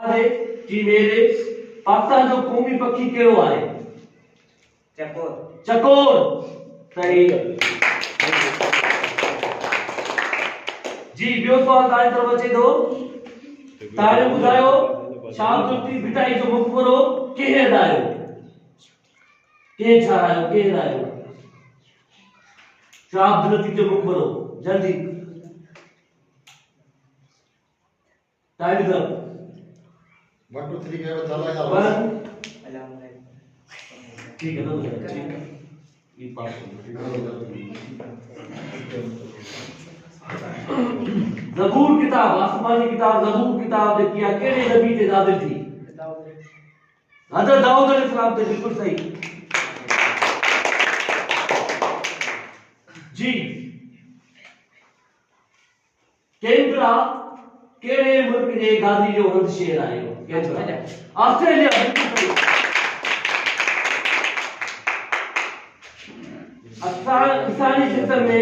अरे जी मेरे पाकिस्तान जो क़ौमी पखी कहिड़ो आहे? चकोर। चकोर सही। जी ॿियो सवाल तव्हांजी तरफ़ अचे थो। तव्हां ॿुधायो शाह अब्दुल लतीफ़ भिटाई जो मक़बरो कंहिं हटायो? कंहिं ठारायो? कंहिं हटायो? शाह अब्दुल लतीफ़ जो मक़बरो जल्दी तव्हांजी तरफ़। 1 2 3 के बता ला वन अलहमदुलिल्लाह। ठीक है तो ठीक है ये पास ज़बूर किताब आसमानी किताब ज़बूर किताब जेकी आहे कहिड़े नबी ते नाज़िल थी? हज़रत दाऊद अलैहिस्सलाम ते। बिल्कुल सही जी। कैनबरा कहिड़े मुल्क जे गांधी जो हंध शहर आहे? Canberra Australia. बिल्कुल सही। इंसानी जिस्म में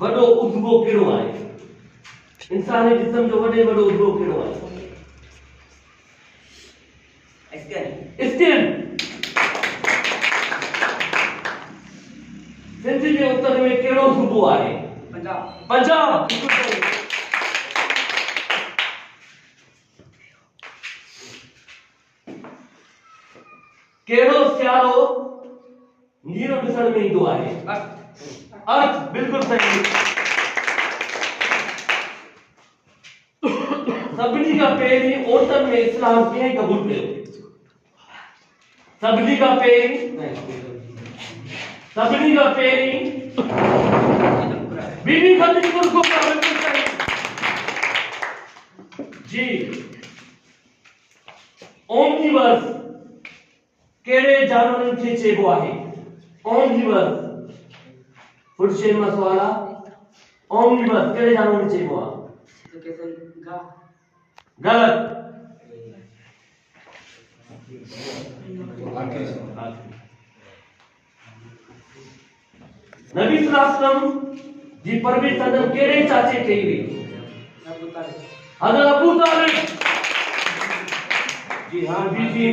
वॾो उज़्वो कहिड़ो आहे? इंसानी जिस्म जो वॾो उज़्वो कहिड़ो आहे? स्किन। सिंध जे उत्तर में कहिड़ो सूबो आहे? पंजाब। पंजाब। बिल्कुल सही। कहिड़ो सियारो नीरो ॾिसण में ईंदो आहे? अर्थ। बिल्कुल सही। सभिनी खां पहिरीं औरतुनि में इस्लाम कीअं क़बूल कयो? सभिनी खां पहिरीं बीबी खदीजा कुबरा। बिल्कुल सही जी। ओमनिवर्स कहिड़े जानवरनि खे चइबो आहे? ओमनिवर्स फुट शेर में सवाल आहे। ओमनिवर्स कहिड़े जानवरनि खे चइबो आहे? गलत। नबी सल्लल्लाहु अलैहि वसल्लम जी परवरिश सदन कहिड़े चाचे कई हुई? हज़रत अबू तालिब। जी हाँ। बीबी